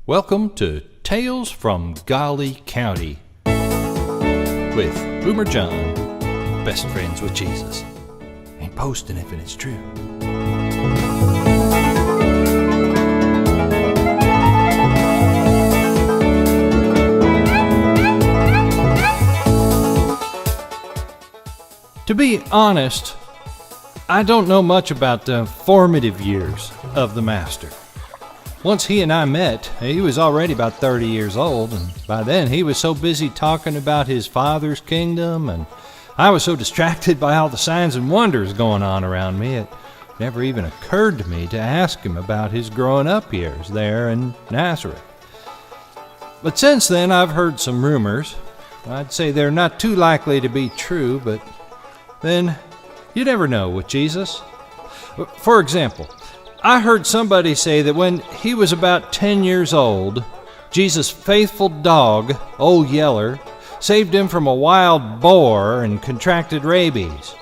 Welcome to Tales from Golly County with Boomer John, best friends with Jesus. Ain't boasting if it's true. To be honest, I don't know much about the formative years of the Master. Once he and I met, he was already about 30 years old, and by then he was so busy talking about his Father's kingdom, and I was so distracted by all the signs and wonders going on around me, it never even occurred to me to ask him about his growing up years there in Nazareth. But since then, I've heard some rumors. I'd say they're not too likely to be true, but then you never know with Jesus. For example, I heard somebody say that when he was about 10 years old, Jesus' faithful dog, Old Yeller, saved him from a wild boar and contracted rabies.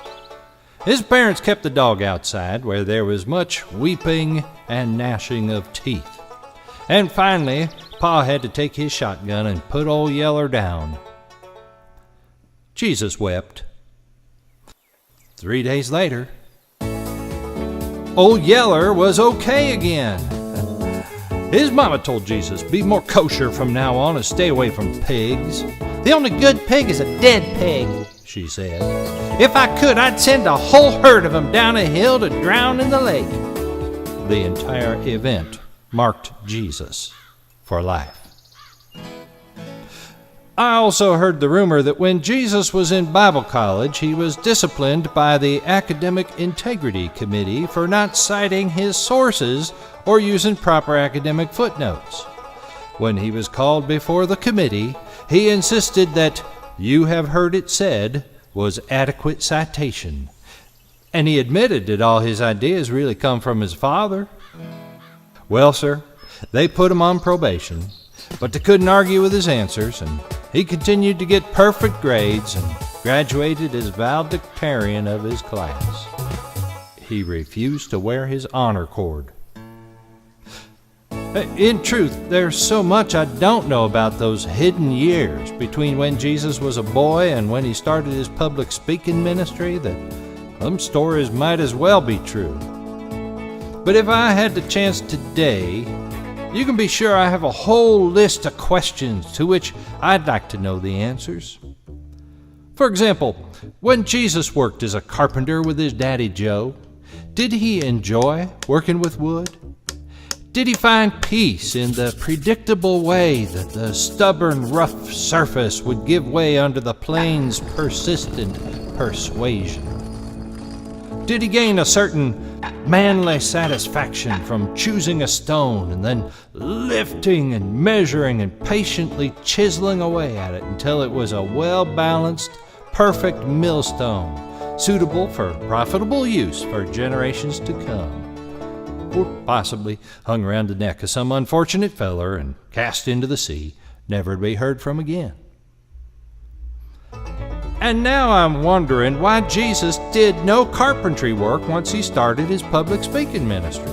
His parents kept the dog outside where there was much weeping and gnashing of teeth. And finally, Pa had to take his shotgun and put Old Yeller down. Jesus wept. 3 days later, Old Yeller was okay again. His mama told Jesus, be more kosher from now on and stay away from pigs. The only good pig is a dead pig, she said. If I could, I'd send a whole herd of them down a hill to drown in the lake. The entire event marked Jesus for life. I also heard the rumor that when Jesus was in Bible college, he was disciplined by the Academic Integrity Committee for not citing his sources or using proper academic footnotes. When he was called before the committee, he insisted that "you have heard it said" was adequate citation, and he admitted that all his ideas really come from his father. Well, sir, they put him on probation, but they couldn't argue with his answers, and he continued to get perfect grades and graduated as valedictorian of his class. He refused to wear his honor cord. In truth, there's so much I don't know about those hidden years between when Jesus was a boy and when he started his public speaking ministry that some stories might as well be true. But if I had the chance today, you can be sure I have a whole list of questions to which I'd like to know the answers. For example, when Jesus worked as a carpenter with his daddy Joe, did he enjoy working with wood? Did he find peace in the predictable way that the stubborn, rough surface would give way under the plane's persistent persuasion? Did he gain a certain manly satisfaction from choosing a stone and then lifting and measuring and patiently chiseling away at it until it was a well-balanced, perfect millstone, suitable for profitable use for generations to come? Or possibly hung around the neck of some unfortunate feller and cast into the sea, never to be heard from again. And now I'm wondering why Jesus did no carpentry work once he started his public speaking ministry.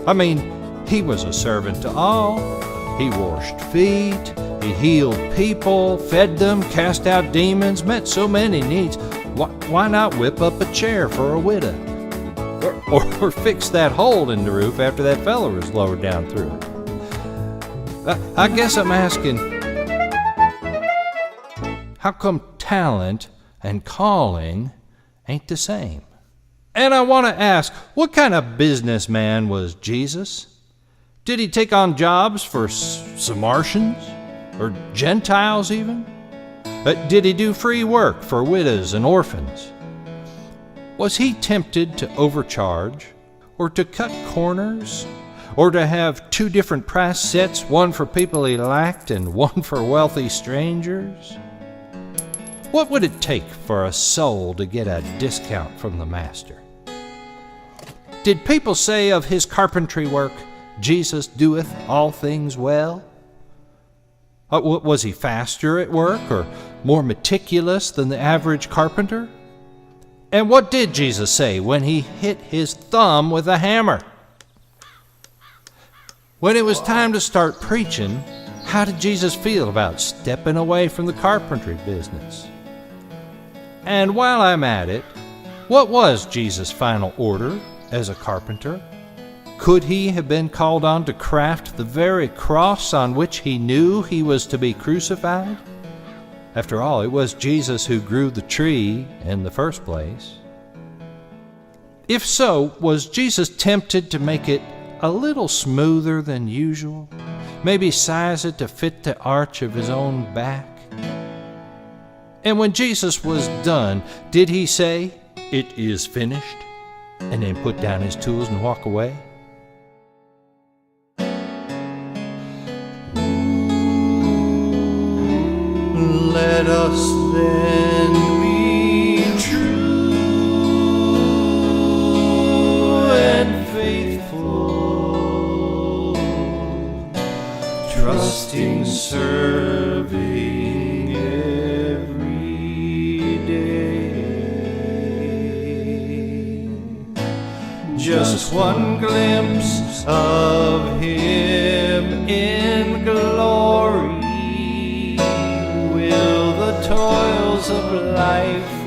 I mean, he was a servant to all. He washed feet, he healed people, fed them, cast out demons, met so many needs. Why not whip up a chair for a widow? Or fix that hole in the roof after that fella was lowered down through it? I guess I'm asking, how come talent and calling ain't the same? And I want to ask, what kind of businessman was Jesus? Did he take on jobs for Samaritans or Gentiles even? Did he do free work for widows and orphans? Was he tempted to overcharge, or to cut corners, or to have 2 different price sets, one for people he liked and one for wealthy strangers? What would it take for a soul to get a discount from the Master? Did people say of his carpentry work, Jesus doeth all things well? Was he faster at work or more meticulous than the average carpenter? And what did Jesus say when he hit his thumb with a hammer? When it was time to start preaching, how did Jesus feel about stepping away from the carpentry business? And while I'm at it, what was Jesus' final order as a carpenter? Could he have been called on to craft the very cross on which he knew he was to be crucified? After all, it was Jesus who grew the tree in the first place. If so, was Jesus tempted to make it a little smoother than usual? Maybe size it to fit the arch of his own back? And when Jesus was done, did he say, "It is finished," and then put down his tools and walk away? Let us then be true and faithful, trusting, serving every day. Just one glimpse of him in glory, will the toils of life